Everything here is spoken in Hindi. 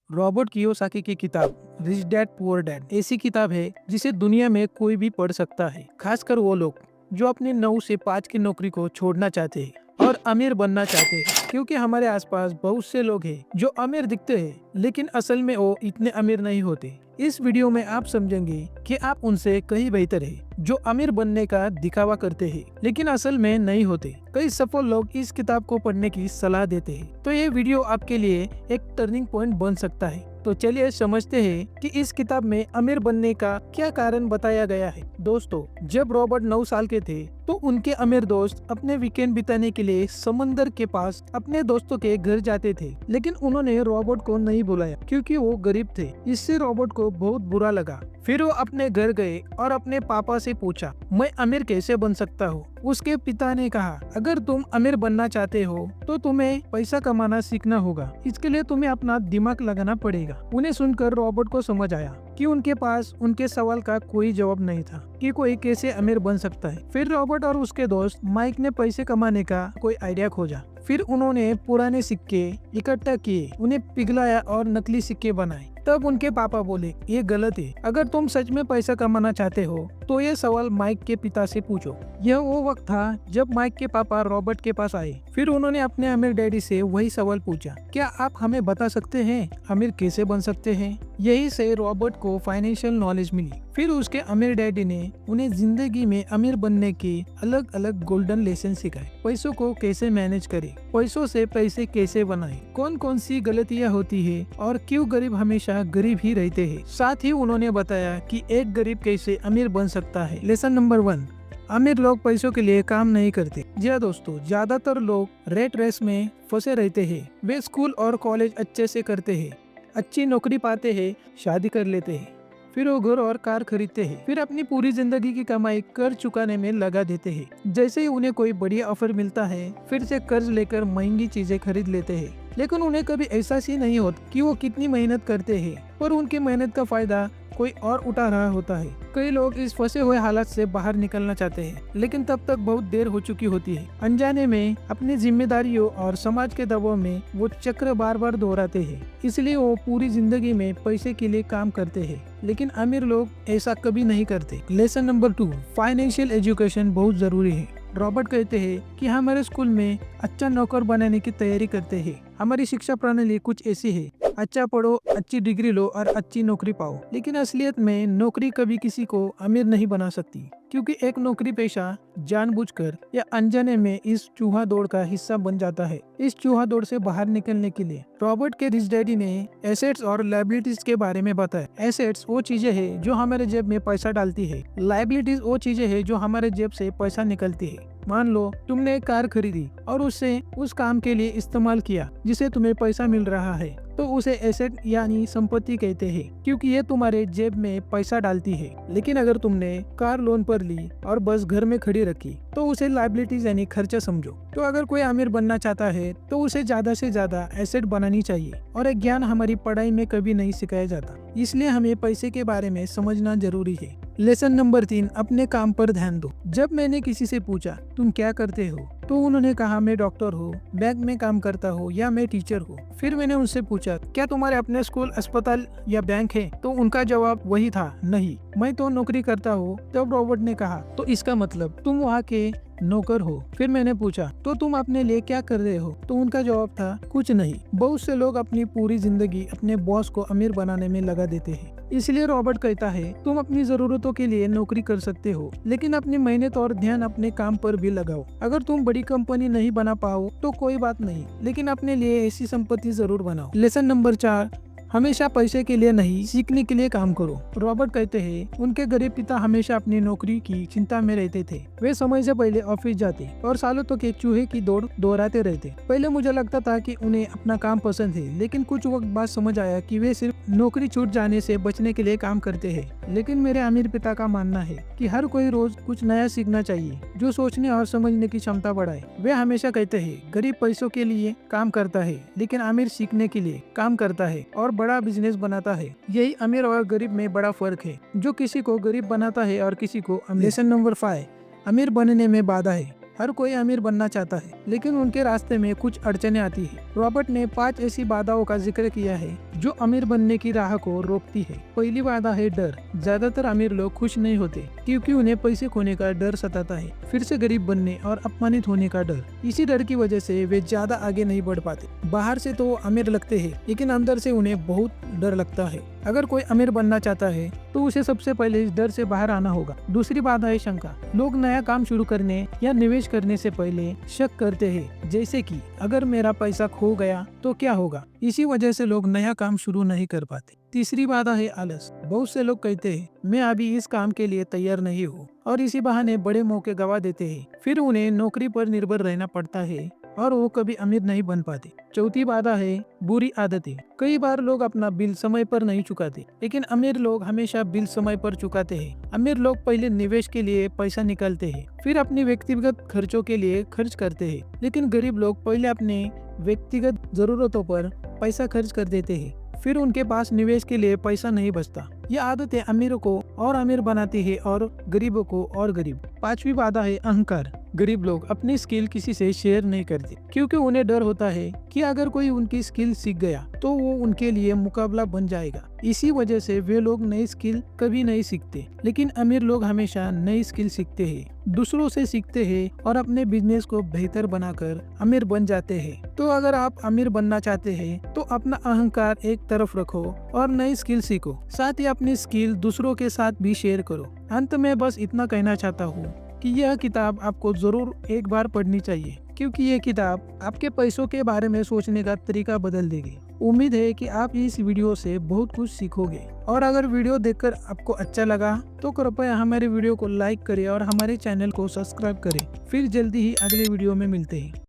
रॉबर्ट कियोसाकी की किताब रिच डैड पुअर डैड ऐसी किताब है जिसे दुनिया में कोई भी पढ़ सकता है, खासकर वो लोग जो अपनी 9 से 5 की नौकरी को छोड़ना चाहते हैं और अमीर बनना चाहते हैं। क्योंकि हमारे आसपास बहुत से लोग हैं जो अमीर दिखते हैं लेकिन असल में वो इतने अमीर नहीं होते। इस वीडियो में आप समझेंगे कि आप उनसे कहीं बेहतर है जो अमीर बनने का दिखावा करते हैं लेकिन असल में नहीं होते। कई सफल लोग इस किताब को पढ़ने की सलाह देते हैं, तो ये वीडियो आपके लिए एक टर्निंग पॉइंट बन सकता है। तो चलिए समझते हैं कि इस किताब में अमीर बनने का क्या कारण बताया गया है। दोस्तों, जब रॉबर्ट 9 साल के थे तो उनके अमीर दोस्त अपने वीकेंड बिताने के लिए समंदर के पास अपने दोस्तों के घर जाते थे, लेकिन उन्होंने रॉबर्ट को नहीं बुलाया क्योंकि वो गरीब थे। इससे रॉबर्ट को बहुत बुरा लगा। फिर वो अपने घर गए और अपने पापा से पूछा, मैं अमीर कैसे बन सकता हूँ। उसके पिता ने कहा, अगर तुम अमीर बनना चाहते हो तो तुम्हें पैसा कमाना सीखना होगा। इसके लिए तुम्हें अपना दिमाग लगाना पड़ेगा। उन्हें सुनकर रॉबर्ट को समझ आया कि उनके पास उनके सवाल का कोई जवाब नहीं था कि कोई कैसे अमीर बन सकता है। फिर रॉबर्ट और उसके दोस्त माइक ने पैसे कमाने का कोई आइडिया खोजा। फिर उन्होंने पुराने सिक्के इकट्ठा किए, उन्हें पिघलाया और नकली सिक्के बनाए। तब उनके पापा बोले, ये गलत है। अगर तुम सच में पैसा कमाना चाहते हो तो ये सवाल माइक के पिता से पूछो। यह वो वक्त था जब माइक के पापा रॉबर्ट के पास आए। फिर उन्होंने अपने अमीर डैडी से वही सवाल पूछा, क्या आप हमें बता सकते हैं अमीर कैसे बन सकते हैं। यही से रॉबर्ट को फाइनेंशियल नॉलेज मिली। फिर उसके अमीर डैडी ने उन्हें जिंदगी में अमीर बनने के अलग अलग गोल्डन लेसन सिखाए। पैसों को कैसे मैनेज करें, पैसों से पैसे कैसे बनाएं, कौन कौन सी गलतियां होती है और क्यों गरीब हमेशा गरीब ही रहते हैं। साथ ही उन्होंने बताया कि एक गरीब कैसे अमीर बन सकता है। लेसन नंबर 1, अमीर लोग पैसों के लिए काम नहीं करते। जी हाँ दोस्तों, ज्यादातर लोग रेट रेस में फंसे रहते हैं। वे स्कूल और कॉलेज अच्छे से करते हैं, अच्छी नौकरी पाते हैं, शादी कर लेते हैं, फिर वो घर और कार खरीदते हैं, फिर अपनी पूरी जिंदगी की कमाई कर्ज चुकाने में लगा देते हैं। जैसे ही उन्हें कोई बढ़िया ऑफर मिलता है फिर से कर्ज लेकर महंगी चीजें खरीद लेते हैं। लेकिन उन्हें कभी एहसास ही नहीं होता कि वो कितनी मेहनत करते हैं, पर उनकी मेहनत का फायदा कोई और उठा रहा होता है। कई लोग इस फंसे हुए हालत से बाहर निकलना चाहते हैं, लेकिन तब तक बहुत देर हो चुकी होती है। अनजाने में अपनी जिम्मेदारियों और समाज के दबाव में वो चक्र बार बार दोहराते हैं। इसलिए वो पूरी जिंदगी में पैसे के लिए काम करते हैं, लेकिन अमीर लोग ऐसा कभी नहीं करते। लेसन नंबर 2, फाइनेंशियल एजुकेशन बहुत जरूरी है। रॉबर्ट कहते हैं कि हमारे स्कूल में अच्छा नौकर बनाने की तैयारी करते हैं। हमारी शिक्षा प्रणाली कुछ ऐसी है, अच्छा पढ़ो, अच्छी डिग्री लो और अच्छी नौकरी पाओ। लेकिन असलियत में नौकरी कभी किसी को अमीर नहीं बना सकती, क्योंकि एक नौकरी पेशा जानबूझकर या अनजाने में इस चूहा दौड़ का हिस्सा बन जाता है। इस चूहा दौड़ से बाहर निकलने के लिए रॉबर्ट के रिच डैडी ने एसेट्स और लायबिलिटीज के बारे में बताया। एसेट्स वो चीजें हैं जो हमारे जेब में पैसा डालती है, लायबिलिटीज वो चीजें हैं जो हमारे जेब से पैसा निकलती है। मान लो तुमने एक कार खरीदी और उससे उस काम के लिए इस्तेमाल किया जिसे तुम्हें पैसा मिल रहा है, तो उसे एसेट यानी संपत्ति कहते हैं, क्योंकि ये तुम्हारे जेब में पैसा डालती है। लेकिन अगर तुमने कार लोन पर ली और बस घर में खड़ी रखी तो उसे लायबिलिटीज यानी खर्चा समझो। तो अगर कोई अमीर बनना चाहता है तो उसे ज्यादा से ज्यादा एसेट बनानी चाहिए, और एक ज्ञान हमारी पढ़ाई में कभी नहीं सिखाया जाता। इसलिए हमें पैसे के बारे में समझना जरूरी है। लेसन नंबर 3, अपने काम पर ध्यान दो। जब मैंने किसी से पूछा तुम क्या करते हो, तो उन्होंने कहा मैं डॉक्टर हूँ, बैंक में काम करता हूँ या मैं टीचर हूँ। फिर मैंने उनसे पूछा क्या तुम्हारे अपने स्कूल, अस्पताल या बैंक है, तो उनका जवाब वही था, नहीं, मैं तो नौकरी करता हूँ। तब रॉबर्ट ने कहा, तो इसका मतलब तुम वहाँ के नौकर हो। फिर मैंने पूछा तो तुम अपने लिए क्या कर रहे हो, तो उनका जवाब था, कुछ नहीं। बहुत से लोग अपनी पूरी जिंदगी अपने बॉस को अमीर बनाने में लगा देते हैं। इसलिए रॉबर्ट कहता है तुम अपनी जरूरतों के लिए नौकरी कर सकते हो, लेकिन अपनी मेहनत और ध्यान अपने काम पर भी लगाओ। अगर तुम बड़ी कंपनी नहीं बना पाओ तो कोई बात नहीं, लेकिन अपने लिए ऐसी संपत्ति जरूर बनाओ। लेसन नंबर 4, हमेशा पैसे के लिए नहीं, सीखने के लिए काम करो। रॉबर्ट कहते हैं उनके गरीब पिता हमेशा अपनी नौकरी की चिंता में रहते थे। वे समय से पहले ऑफिस जाते और सालों तक एक चूहे की दौड़ दोहराते रहते। पहले मुझे लगता था कि उन्हें अपना काम पसंद है, लेकिन कुछ वक्त बाद समझ आया कि वे सिर्फ नौकरी छूट जाने से बचने के लिए काम करते हैं। लेकिन मेरे अमीर पिता का मानना है कि हर कोई रोज कुछ नया सीखना चाहिए जो सोचने और समझने की क्षमता बढ़ाए। वे हमेशा कहते हैं गरीब पैसों के लिए काम करता है, लेकिन अमीर सीखने के लिए काम करता है और बड़ा बिजनेस बनाता है। यही अमीर और गरीब में बड़ा फर्क है, जो किसी को गरीब बनाता है और किसी को अमीर। लेसन नंबर 5, अमीर बनने में बाधा है। हर कोई अमीर बनना चाहता है, लेकिन उनके रास्ते में कुछ अड़चने आती है। रॉबर्ट ने 5 ऐसी बाधाओं का जिक्र किया है जो अमीर बनने की राह को रोकती है। पहली बाधा है डर। ज्यादातर अमीर लोग खुश नहीं होते क्योंकि उन्हें पैसे खोने का डर सताता है, फिर से गरीब बनने और अपमानित होने का डर। इसी डर की वजह से वे ज्यादा आगे नहीं बढ़ पाते। बाहर से तो अमीर लगते हैं, लेकिन अंदर से उन्हें बहुत डर लगता है। अगर कोई अमीर बनना चाहता है तो उसे सबसे पहले इस डर से बाहर आना होगा। दूसरी बात है शंका। लोग नया काम शुरू करने या निवेश करने से पहले शक करते हैं, जैसे कि अगर मेरा पैसा खो गया तो क्या होगा। इसी वजह से लोग नया काम शुरू नहीं कर पाते। तीसरी बात है आलस। बहुत से लोग कहते हैं मैं अभी इस काम के लिए तैयार नहीं हूँ और इसी बहाने बड़े मौके गवा देते हैं। फिर उन्हें नौकरी पर निर्भर रहना पड़ता है और वो कभी अमीर नहीं बन पाते। चौथी बाधा है बुरी आदतें। कई बार लोग अपना बिल समय पर नहीं चुकाते, लेकिन अमीर लोग हमेशा बिल समय पर चुकाते हैं। अमीर लोग पहले निवेश के लिए पैसा निकालते हैं, फिर अपनी व्यक्तिगत खर्चों के लिए खर्च करते हैं, लेकिन गरीब लोग पहले अपने व्यक्तिगत जरूरतों पर पैसा खर्च कर देते हैं, फिर उनके पास निवेश के लिए पैसा नहीं बचता। ये आदतें अमीरों को और अमीर बनाती है और गरीबों को और गरीब। पांचवी बाधा है अहंकार। गरीब लोग अपनी स्किल किसी से शेयर नहीं करते क्योंकि उन्हें डर होता है कि अगर कोई उनकी स्किल सीख गया तो वो उनके लिए मुकाबला बन जाएगा। इसी वजह से वे लोग नई स्किल कभी नहीं सीखते, लेकिन अमीर लोग हमेशा नई स्किल सीखते हैं, दूसरों से सीखते हैं और अपने बिजनेस को बेहतर बनाकर अमीर बन जाते हैं। तो अगर आप अमीर बनना चाहते हैं तो अपना अहंकार एक तरफ रखो और नई स्किल सीखो, साथ ही अपनी स्किल दूसरों के साथ भी शेयर करो। अंत में बस इतना कहना चाहता हूँ कि यह किताब आपको जरूर एक बार पढ़नी चाहिए, क्योंकि ये किताब आपके पैसों के बारे में सोचने का तरीका बदल देगी। उम्मीद है कि आप इस वीडियो से बहुत कुछ सीखोगे, और अगर वीडियो देखकर आपको अच्छा लगा तो कृपया हमारे वीडियो को लाइक करें और हमारे चैनल को सब्सक्राइब करें। फिर जल्दी ही अगले वीडियो में मिलते हैं।